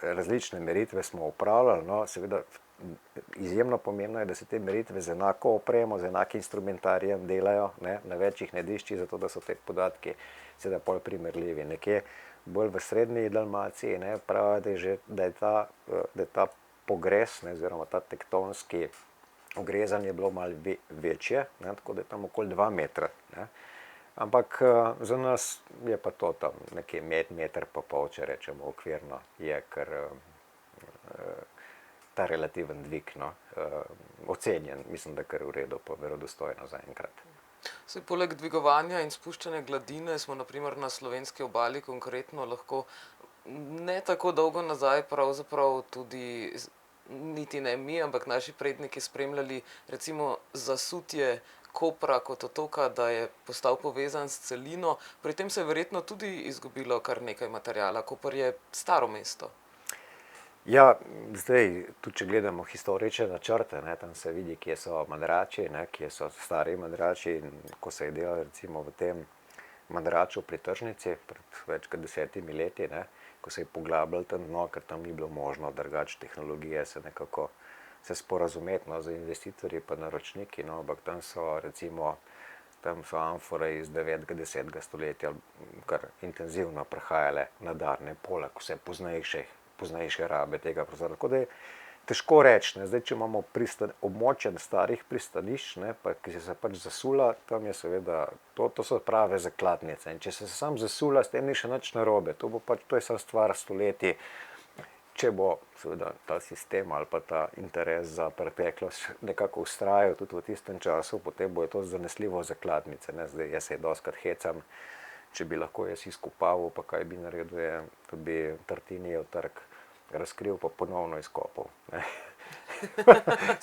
različne meritve smo opravljali, no, seveda izjemno pomembno je, da se te meritve z enako opremo, z enakim instrumentarijem delajo, ne, na večjih najdiščih, zato da so te podatki seveda pol primerljivi. Nekje bolj v srednji Dalmaciji, ne, pravijo, da je ta pogres, ne, oziroma ta tektonski ogrezanje je bilo malo večje, ne, tako da je tam okoli 2 metra, ne. Ampak za nas je pa to tam nekje meter pa pol, če rečemo okvirno, je kar ta relativen dvig, no, ocenjen, mislim, da kar v redu, pa verodostojno zaenkrat. Saj poleg dvigovanja in spuščanja gladine smo na primer na slovenski obali konkretno lahko ne tako dolgo nazaj pravzaprav tudi niti ne mi, ampak naši predniki spremljali recimo zasutje Kopra kot otoka, da je postal povezan s celino. Pri tem se je verjetno tudi izgubilo kar nekaj materiala. Koper je staro mesto. Ja, zdaj, tudi če gledamo historične načrte, ne, tam se vidi, kje so madrači, ne, kje so stari madrači, in ko se je delal recimo v tem madraču pri tržnici pred več kot 10 leti, ne, ko se je poglabljal tam dno, ker tam ni bilo možno drugače tehnologije se nekako sporazumeti, no, z investitorji pa naročniki, no, ampak tam so recimo amfore iz 9. 10. stoletja kar intenzivno prehajale na Darne, poleg vse poznejše rabe tega prostora. Tako da je težko reči, ne, zdaj, če imamo območje starih pristanišč, ne, pa, ki se pač zasula, tam je seveda, to so prave zakladnice, in če se sam zasula, s tem ni še nič narobe, to je samo stvar stoletij, če bo seveda ta sistem ali pa ta interes za preteklost nekako vztrajal tudi v tistem času, potem bo je to zanesljivo zakladnice, ne, zdaj jaz se dostikrat hecam, če bi lahko jaz izkopaval, pa kaj bi naredil, da bi Tartinijev trg razkril pa ponovno izkopal, ne.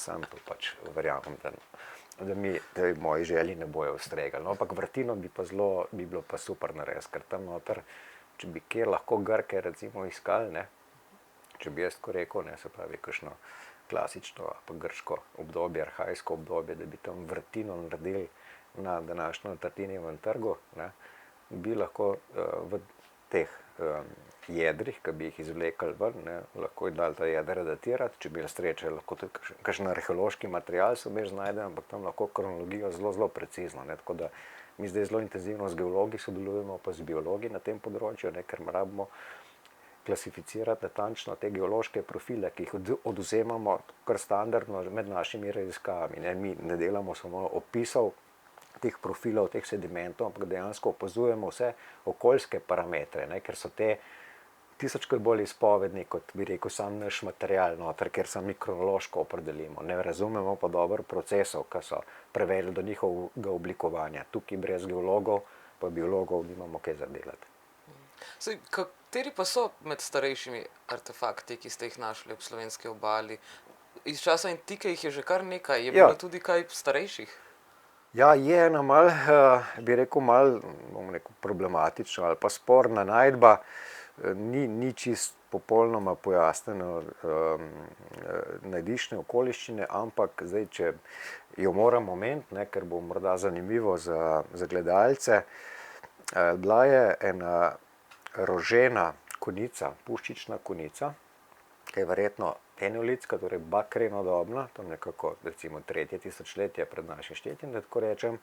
Sam to pač verjamem, da moji želji ne bojo ustregali, no, ampak vrtino bi bilo pa super narediti, ker tam noter, če bi kjer lahko Grke recimo iskali, ne, če bi jaz tako rekel, ne, se pravi, kakšno klasično pa grško obdobje, arhajsko obdobje, da bi tam vrtino naredili na današnjem Tartinijevem trgu, ne, bi lahko v teh jedrih, ki bi jih izvlekli ven, ne, lahko je dal ta jedra datirati, če bi imeli sreče, lahko tudi kakšen arheološki material so vmes znajdel, ampak tam lahko kronologijo zelo precizno, ne, tako da mi zdaj zelo intenzivno z geologi sodelujemo, pa z biologi na tem področju, ne, ker rabimo klasificirati natančno te geološke profile, ki jih odvzemamo kar standardno med našimi raziskavami, ne, mi ne delamo samo opisov teh profilov, teh sedimentov, ampak dejansko opazujemo vse okoljske parametre, ne, ker so te tisočkrat bolj izpovedni, kot bi rekel sam naš material noter, ker se mi kronološko opredelimo. Ne razumemo pa dobro procesov, ki so prevedli do njihovega oblikovanja. Tukaj brez geologov pa biologov nimamo kaj zadelati. Saj, kateri pa so med starejšimi artefakti, ki ste jih našli ob slovenski obali? Iz časa antike jih je že kar nekaj. Je bilo tudi kaj starejših? Ja, je ena bi rekel, bom rekel, problematična ali pa sporna najdba. Ni čist popolnoma pojasnjeno najdišne okoliščine, ampak zdaj, če jo moram omeniti, ker bo morda zanimivo za gledalce, bila je ena rožena konica, puščična konica, ki je verjetno eneolitska, torej bakrenodobna, tam nekako recimo 3. tisočletje pred našim štetjem, da tako rečem,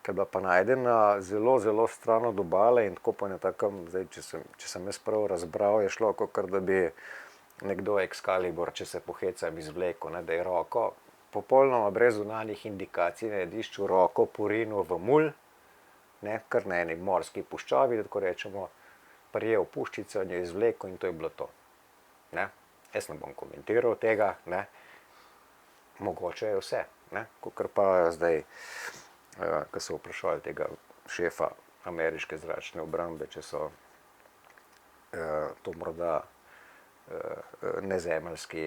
ki je bila pa najdena zelo, zelo stran od obale in tako pa na takem, zdaj, če sem jaz prav razbral, je šlo, kakor da bi nekdo Excalibur, če se pohecam, izvlekel, da je roko popolnoma brez zunanjih indikacij na najdišču roko porinil v mulj, kar na eni morski puščavi, da tako rečemo, prijel puščico in jo izvlekel in to je bilo to. Jaz ne bom komentiral tega, mogoče je vse, kakor pa zdaj, ko so vprašali tega šefa ameriške zračne obrambe, če so to morda nezemeljski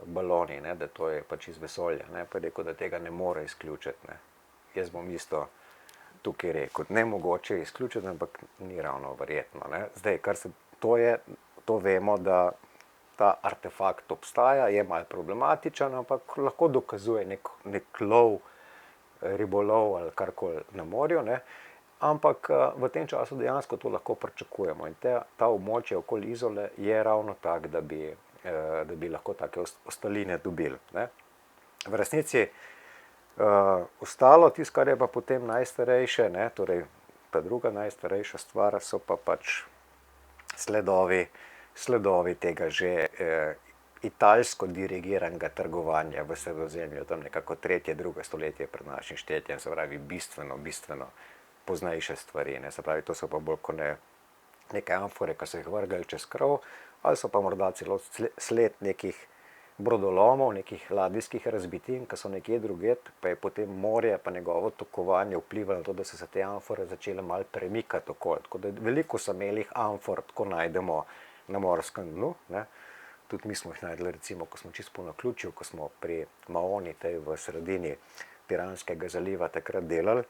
baloni, da to je pač iz vesolja, pa je rekel, da tega ne more izključiti. Jaz bom isto tukaj rekel, ne mogoče izključiti, ampak ni ravno verjetno. Zdaj, to vemo, da ta artefakt obstaja, je malo problematičen, ampak lahko dokazuje nek lov, ribolov ali karkoli na morju, ampak v tem času dejansko to lahko pričakujemo in ta območje okoli Izole je ravno tak, da bi lahko take ostaline dobili. V resnici ostalo, tisto, kar je pa potem najstarejše, torej ta druga najstarejša stvar, so pa pač sledovi tega že italsko dirigiranega trgovanja v Sredozemlju, tam nekako 3. 2. stoletje pred našim štetjem, se pravi bistveno poznejše stvari. Se pravi, to so pa bolj kot neke amfore, ki so jih vrgli čez krov, ali so pa morda celo sled nekih brodolomov, nekih ladijskih razbitin, ki so nekje drugje, pa je potem morje pa njegovo tokovanje vplivalo na to, da so se te amfore začele malo premikati okoli. Tako da veliko samelih amfor tako najdemo na morskem dnu. Tudi mi smo jih najdli, recimo, ko smo čisto po naključju, ko smo pri Maoni, tej v sredini Piranskega zaliva takrat delali,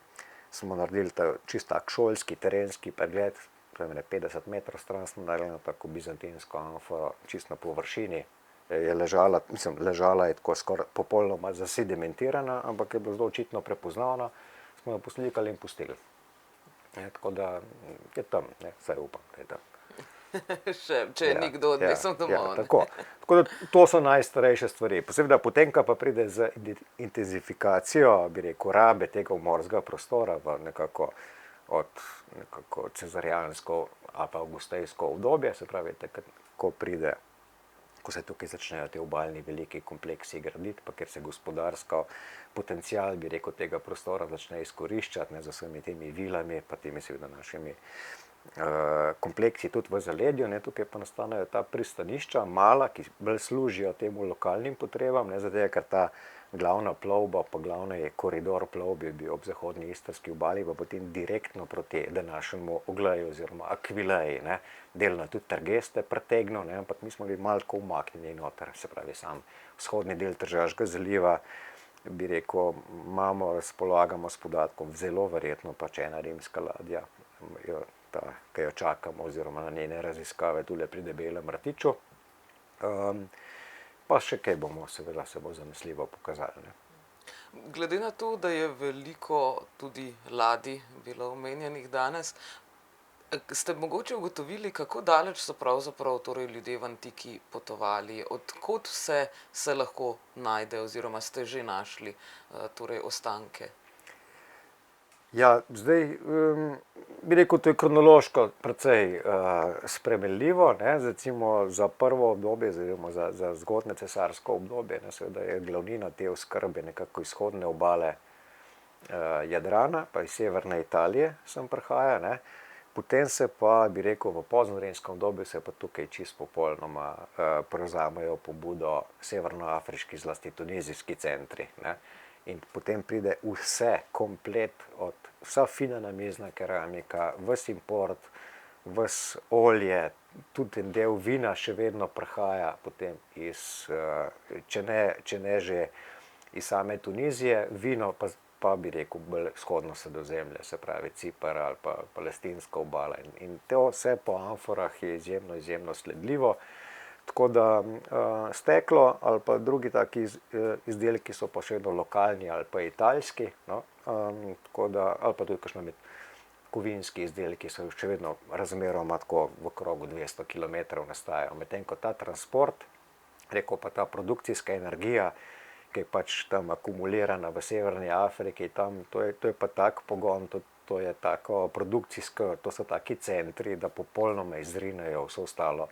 smo naredili čisto tak šolski, terenski pregled, 50 metrov stran smo naredili tako bizantinsko amforo, čisto na površini. Je ležala je tako skoraj popolnoma zasedimentirana, ampak je bilo zelo očitno prepoznavna, smo jo poslikali in pustili. Tako da je tam, vsaj upam, da je tam. Če je nekdo odnesel domov. Tako da to so najstarejše stvari. Seveda potem, ko pa pride z intenzifikacijo, bi rekel, rabe tega morskega prostora v nekako cezarijansko ali pa avgustejsko obdobje, se pravi, ko se tukaj začnejo te obalni veliki kompleksi graditi, pa ker se gospodarsko potencial, bi rekel, tega prostora začne izkoriščati, z vsemi temi vilami, pa temi seveda našimi kompleksi tudi v zaledju, tukaj pa nastanejo ta pristanišča, mala, ki bolj služijo temu lokalnim potrebam, zato ker ta glavna plovba, pa glavni koridor plovbe bi ob zahodni istrski obali pa potem direktno proti današnjemu Ogleju oziroma Akvileji, delno tudi Trgeste pretegnil, ampak mi smo bili malo tako umaknjeni noter, se pravi sam vzhodni del Tržaškega zaliva, bi rekel, razpolagamo s podatkom, zelo verjetno pač ena rimska ladja, ki jo čakamo oziroma na njene raziskave tule pri Debelem rtiču. Pa še kaj bomo, seveda se bo zanesljivo pokazali. Glede na to, da je veliko tudi ladij bilo omenjenih danes, ste mogoče ugotovili, kako daleč so pravzaprav ljudje v antiki potovali, od kod vse se lahko najde oziroma ste že našli ostanke? Ja, zdaj bi rekel, to je kronološko precej spremenljivo, recimo za prvo obdobje, oziroma za zgodnje cesarsko obdobje, seveda je glavnina te oskrbe nekako izhodne obale Jadrana, pa iz severne Italije sem prihaja, Potem se pa, bi rekel, v poznorimskem obdobju se pa tukaj čisto popolnoma prevzamejo pobudo severnoafriški, zlasti tunizijski centri. Ne? In potem pride vse, komplet, vsa fina namizna keramika, ves import, ves olje, tudi en del vina še vedno prihaja potem iz, če ne že iz same Tunizije, vino pa bi rekel bolj vzhodno Sredozemlje, se pravi Ciper ali pa palestinska obala. In to vse po amforah je izjemno sledljivo. Tako da steklo ali pa drugi taki izdelki so pa še vedno lokalni ali pa italijski, no? Tako da, ali pa tudi kakšno med kovinski izdelki so še vedno razmeroma tako v krogu 200 km nastajajo. Medtem ko ta transport, rekel pa ta produkcijska energija, ki je pač tam akumulirana v Severni Afriki, tam, to je pa tak pogon, to je tako produkcijsko, to so taki centri, da popolnoma izrinejo vso ostalo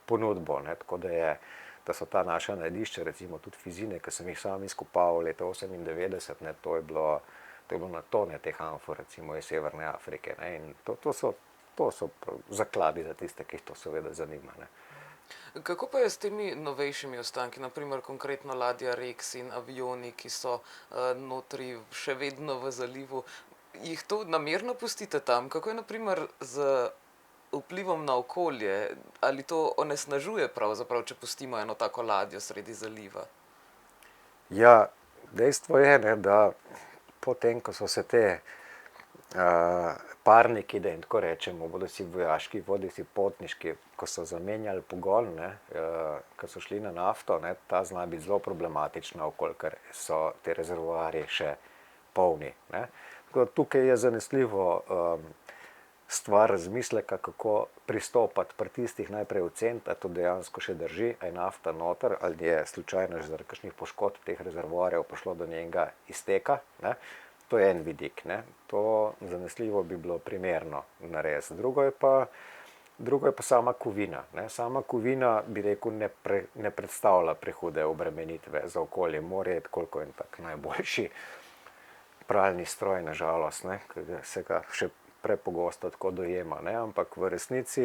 ponudbo, ne? Tako da so ta naša najdišča, recimo tudi Fizine, ki sem jih sam izkopaval leta 1998, ne? To je bilo na tone teh amfor, recimo iz Severne Afrike, ne? In to so zakladi za tiste, ki jih to seveda zanima, ne? Kako pa je s temi novejšimi ostanki, naprimer konkretno ladja Rex in avioni, ki so notri še vedno v zalivu, jih to namerno pustite tam? Kako je naprimer z vplivom na okolje? Ali to onesnažuje pravzaprav, če pustimo eno tako ladjo sredi zaliva? Ja, dejstvo je, ne, da potem, ko so se te parniki, da jim tako rečemo, bodisi vojaški, bodisi potniški, ko so zamenjali pogon, ne, ko so šli na nafto, ne, ta zna biti zelo problematična, kolikor so te rezervoarji še polni, ne. Tukaj je zanesljivo stvar razmisleka, kako pristopati pri tistih najprej oceniti, a to dejansko še drži, a je nafta noter, ali je slučajno že zaradi kakšnih poškodb teh rezervoarjev prišlo do njenega izteka, ne. To je en vidik, ne. To zanesljivo bi bilo primerno narediti. Drugo je pa sama kovina, ne. Sama kovina, bi rekel, ne predstavlja prehude obremenitve za okolje. Morje je koliko en tak najboljši pralni stroj, na žalost, ne, ker se ga še prepogosto tako dojema, ne. Ampak v resnici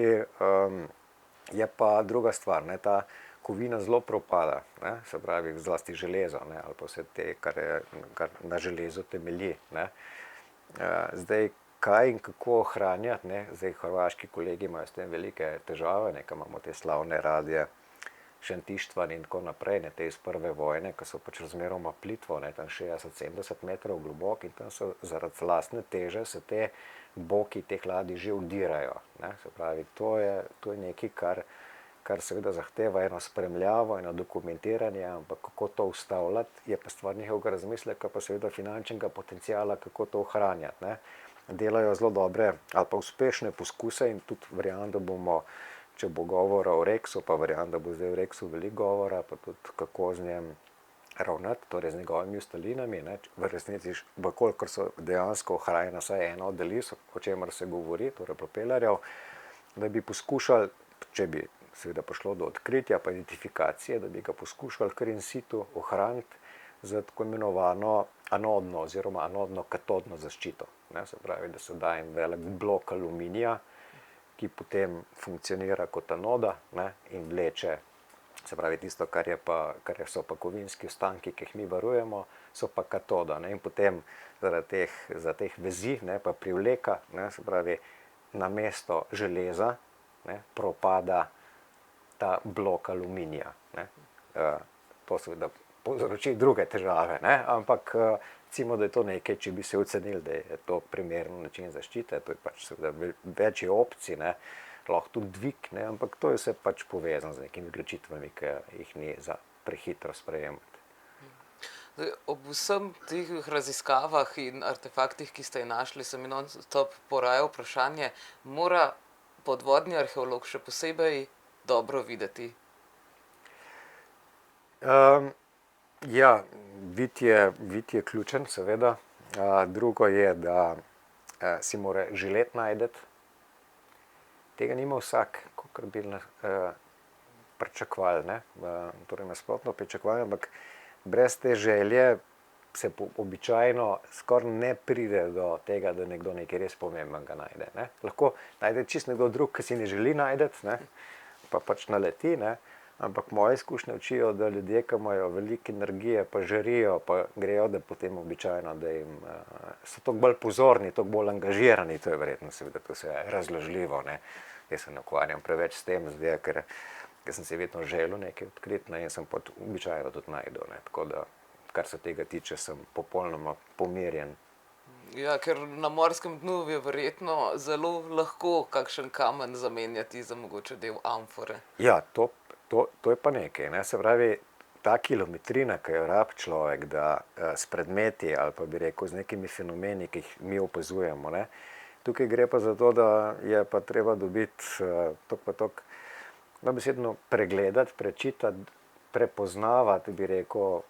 je pa druga stvar, ne, ta kovina zelo propada, ne, se pravi zlasti železo, ne, ali pa vse te, kar na železu temelji, ne. Zdaj, kaj in kako ohranjati, ne, zdaj hrvaški kolegi imajo s tem velike težave, ne, ker imamo te slavne radije Šentištvan in tako naprej, ne, te iz prve vojne, ki so pač razmeroma plitvo, ne, tam 60-70 metrov globok, in tam so zaradi lastne teže se te boki teh ladij že vdirajo, ne. Se pravi, to je nekaj, kar seveda zahteva eno spremljavo, eno dokumentiranje, ampak kako to ustavljati, je pa stvar njihovega razmisleka, pa seveda finančnega potenciala, kako to ohranjati, ne. Delajo zelo dobre ali pa uspešne poskuse in tudi verjamem, da bomo, če bo govora o Rexu, pa verjamem, da bo zdaj o Rexu veliko govora, pa tudi kako z njim ravnati, torej z njegovimi ustalinami, ne. V resnici, kolikor so dejansko ohranjena vsaj ena od delic, o čemer se govori, torej propelerjev, da bi poskušali, če bi seveda prišlo do odkritja pa identifikacije, da bi ga poskušali kar in situ ohraniti za tako imenovano anodno oziroma anodno-katodno zaščito, ne. Se pravi, da se da en velik blok aluminija, ki potem funkcionira kot anoda, ne, in vleče, se pravi tisto, kar so pa kovinski ostanki, ki jih mi varujemo, so pa katoda, ne, in potem zaradi teh vezi, ne, pa privleka, ne, se pravi, namesto železa, ne, propada ta blok aluminija, ne. To seveda povzroči druge težave, ne, ampak recimo, da je to nekaj, če bi se ocenili, da je to primeren način zaščite, to je pač seveda več opcij, ne, lahko tudi dvig, ne, ampak to je vse pač povezano z nekimi odločitvami, ki jih ni za prehitro sprejemati. Ob vsem teh raziskavah in artefaktih, ki ste jih našli, se mi non-stop poraja vprašanje, mora podvodni arheolog še posebej dobro videti? Ja, vid je ključen, seveda. Drugo je, da si mora želeti najti. Tega nima vsak, kakor bi pričakovali, ne. Torej nasprotno pričakovali, ampak brez te želje se običajno skoraj ne pride do tega, da nekdo nekaj res pomembnega najde. Ne. Lahko najde čisto nekdo drug, ki si ne želi najdeti, ne, pa pač naleti, ne. Ampak moje izkušnje učijo, da ljudje, ki imajo veliko energije, pa žarijo, pa grejo, da potem običajno, da jim so toliko bolj pozorni, toliko bolj angažirani, to je verjetno seveda to vse razložljivo, ne. Jaz se ne ukvarjam preveč s tem, zdaj, ker sem si vedno želel nekaj odkriti, ne, in sem pa običajno tudi najdel, ne, tako da, kar se tega tiče, sem popolnoma pomirjen. Ja, ker na morskem dnu je verjetno zelo lahko kakšen kamen zamenjati za mogoče del amfore. Ja, to je pa nekaj, ne, se pravi, ta kilometrina, ki jo rabi človek, da s predmeti ali pa bi rekel z nekimi fenomeni, ki jih mi opazujemo, ne, tukaj gre pa za to, da je pa treba dobiti toliko dobesedno pregledati, prečitati, prepoznavati, bi rekel,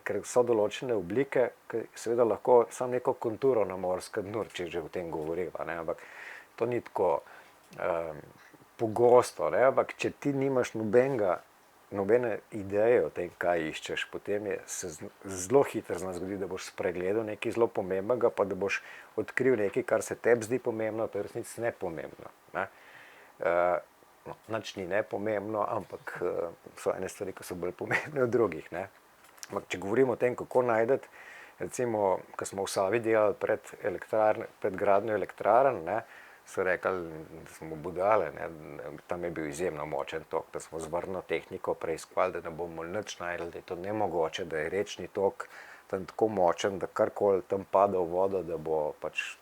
ker so določene oblike, ki seveda lahko samo neko konturo na morskem dnu, če že o tem govoriva, ne, ampak to ni tako pogosto, ne, ampak če ti nimaš nobene ideje o tem, kaj iščeš, potem se zelo hitro zgodi, da boš spregledal nekaj zelo pomembnega, pa da boš odkril nekaj, kar se tebi zdi pomembno, pa je v resnici nepomembno, ne. Nič ni nepomembno, ampak so ene stvari, ki so bolj pomembne od drugih, ne. Ampak če govorimo o tem, kako najdeti, recimo, ko smo v Savi delali pred gradnjo elektrarn, ne, so rekli, da smo budale, ne, tam je bil izjemno močen tok, da smo z vrno tehniko preiskovali, da ne bomo nič našli, da je to nemogoče, da je rečni tok tam tako močen, da karkoli tam pada v vodo, da bo pač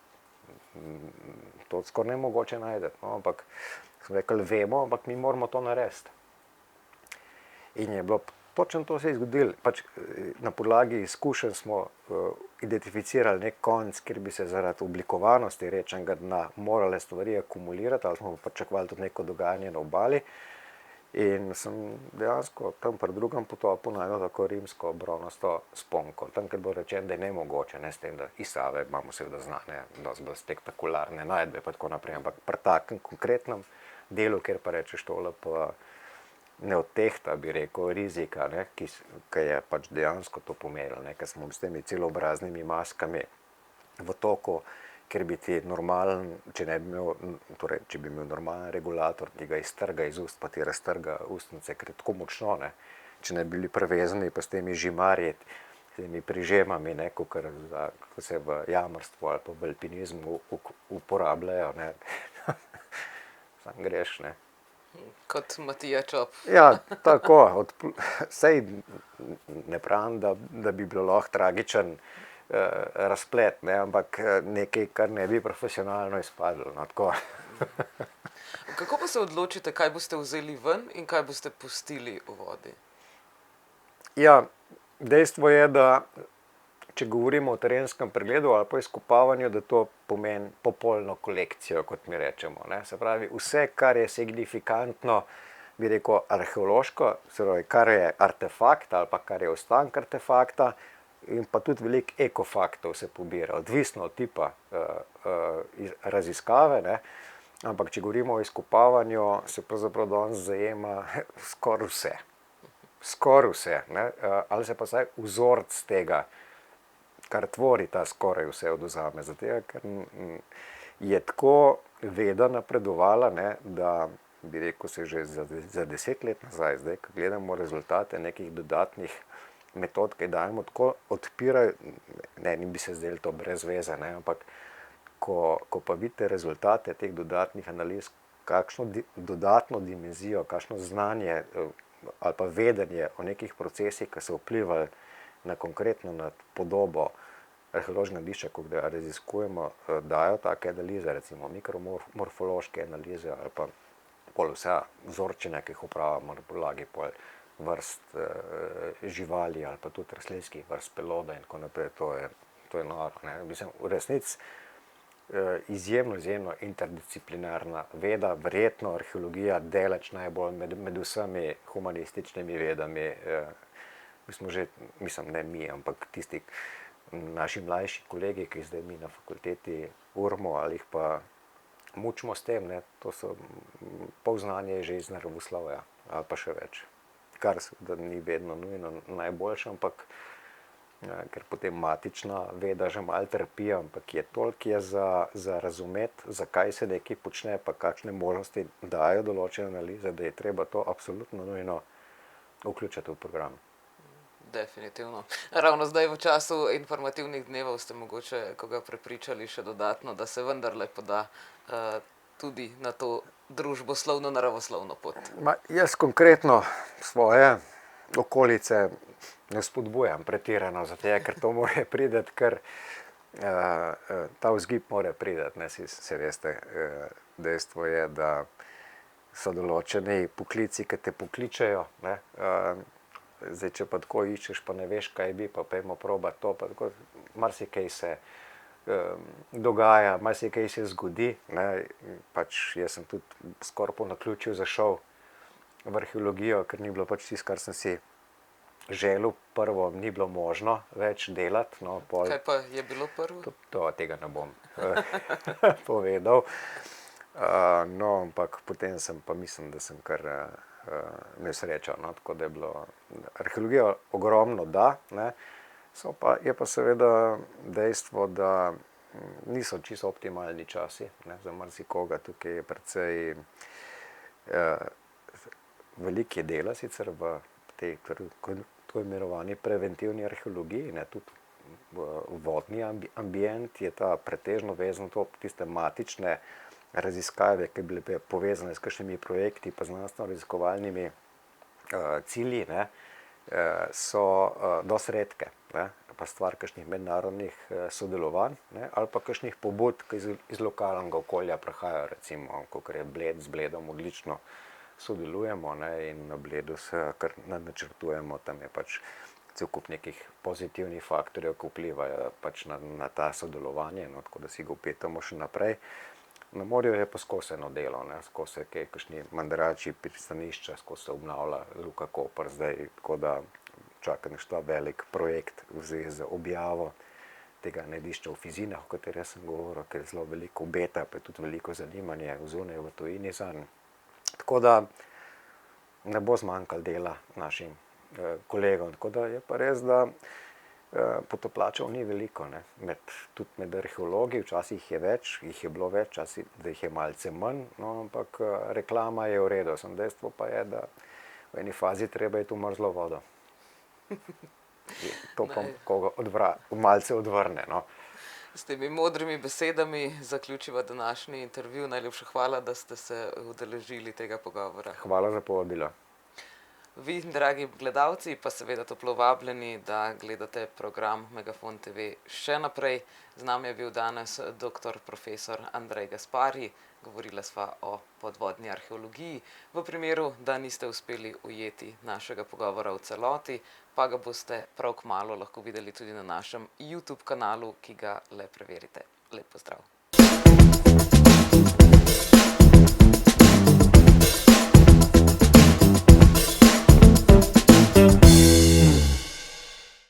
to skoraj nemogoče najti, no, ampak smo rekli, vemo, ampak mi moramo to narediti. In je bilo, točno to se je zgodilo, pač na podlagi izkušenj smo identificirali nek konec, kjer bi se zaradi oblikovanosti rečnega dna morale stvari akumulirati, ali smo pričakovali tudi neko dogajanje na obali. In sem dejansko tam pri drugem potopu našel tako rimsko bronasto sponko, tam, kjer bilo rečeno, da je nemogoče, ne, s tem, da iz Save imamo seveda znane, dosti bolj spektakularne najdbe, pa tako naprej, ampak pri takem konkretnem delu, kjer pa rečeš tole, pa ne odtehta, bi rekel, rizika, ne, ki je pač dejansko to pomenilo, ne, ker smo s temi celobraznimi maskami v toku, ker bi ti normalen, če bi imel normalen regulator, ki ga iztrga iz ust, pa ti raztrga ustnice, ker je tako močno, ne, če ne bi bili prevezani pa s temi žimarji, s temi prižemami, ne, ko se v jamarstvu ali pa v alpinizmu uporabljajo, ne, sam greš, ne. Kot Matija Čop. Ja, tako, sej ne pravim, da bi bilo lahko tragičen razplet, ne, ampak nekaj, kar ne bi profesionalno izpadlo, no, tako. Kako pa se odločite, kaj boste vzeli ven in kaj boste pustili v vodi? Ja, dejstvo je, da če govorimo o terenskem pregledu ali pa izkopavanju, da to pomeni popolno kolekcijo, kot mi rečemo, ne. Se pravi, vse, kar je signifikantno, bi rekel, arheološko, se pravi, kar je artefakt ali pa kar je ostanek artefakta, in pa tudi veliko ekofaktov se pobira, odvisno od tipa raziskave, ne. Ampak če govorimo o izkopavanju, se pravzaprav danes zajema skoraj vse. Skoraj vse, ne. Ali se pa vsaj vzorec tega, kar tvori ta skoraj vse, odvzame, zato ker je tako veda napredovala, ne, da bi rekel, se že za 10 let nazaj, zdaj, ko gledamo rezultate nekih dodatnih metod, ki dajemo, tako odpirajo, ne, in bi se zdelo to brez veze, ne, ampak ko pa vidite rezultate teh dodatnih analiz, kakšno dodatno dimenzijo, kakšno znanje ali pa vedenje o nekih procesih, ki so vplivali na konkretno na podobo arheološkega najdišča, ko ga raziskujemo, dajo take analize, recimo mikromorfološke analize ali pa pol vsa vzorčenja, ki jih opravimo na podlagi pol vrst živali ali pa tudi rastlinskih vrst peloda in tako naprej, to je noro, ne. Mislim, v resnici izjemno interdisciplinarna veda, verjetno arheologija daleč najbolj med vsemi humanističnimi vedami. Mi smo že, mislim, ne mi, ampak tisti naši mlajši kolegi, ki zdaj mi na fakulteti urmo ali jih pa mučimo s tem, ne, to so pol znanja je že iz naravoslovja ali pa še več. Kar seveda ni vedno nujno najboljše, ampak ker potem matična veda že malo trpi, ampak je toliko je za razumeti, zakaj se nekaj počne, pa kakšne možnosti dajo določene analize, da je treba to absolutno nujno vključiti v program. Definitivno. Ravno zdaj v času informativnih dnevov ste mogoče koga prepričali še dodatno, da se vendarle poda tudi na to družboslovno, naravoslovno pot. Jaz konkretno svoje okolice ne spodbujam pretirano, zato ker to mora priti, ker ta vzgib mora priti. Se veste, dejstvo je, da so določeni poklici, ki te pokličejo. Zdaj, če pa tako iščeš, pa ne veš, kaj bi, pa pojmo probati to, pa tako marsikaj se dogaja, marsikaj se zgodi. Pač jaz sem tudi skoraj po naključju zašel v arheologijo, ker ni bilo pač tisto, kar sem si želel. Prvo ni bilo možno več delati. Kaj pa je bilo prvo? Tega ne bom povedal. Ampak potem sem pa mislim, da sem kar imel srečo. Tako da je bilo arheologija ogromno, da. Je pa seveda dejstvo, da niso čisto optimalni časi za marsikoga. Tukaj je precej veliko dela sicer v tej tako imenovani preventivni arheologiji, tudi vodni ambient je ta pretežno vezan to tiste matične raziskave, ki bi bile povezane s kakšnimi projekti pa znanstveno-raziskovalnimi cilji, so dosti redke, pa stvar kakšnih mednarodnih sodelovanj, ali pa kakšnih pobud, ki iz lokalnega okolja prihajajo, recimo, kakor je Bled, z Bledom odlično sodelujemo, in na Bledu se kar načrtujemo, tam je pač cel kup nekih pozitivnih faktorjev, ki vplivajo pač na ta sodelovanje, tako da si ga vpetamo še naprej. Na morju je pa skozi eno delo, skozi se kakšni mandarači, pristanišča, skozi se obnavlja Luka Koper zdaj, tako da čaka nas ta velik projekt v zvezi z objavo tega najdišča v Fizinah, o katerem sem govoril, ker je zelo veliko obeta, pa je tudi veliko zanimanje zunaj v tujini zanj. Tako da ne bo zmanjkalo dela našim kolegom, tako da je pa res, da potoplačev ni veliko, tudi med arheologi, včasih je več, jih je bilo več, včasih da jih je malce manj, ampak reklama je v redu, dejstvo pa je, da v eni fazi treba iti v mrzlo vodo. To pa koga malce odvrne. S temi modrimi besedami zaključiva današnji intervju. Najlepša hvala, da ste se udeležili tega pogovora. Hvala za povabilo. Vi, dragi gledalci, pa seveda toplo vabljeni, da gledate program Megafon TV še naprej. Z nami je bil danes dr. profesor Andrej Gaspari. Govorila sva o podvodni arheologiji. V primeru, da niste uspeli ujeti našega pogovora v celoti, pa ga boste prav kmalu lahko videli tudi na našem YouTube kanalu, ki ga le preverite. Lep pozdrav!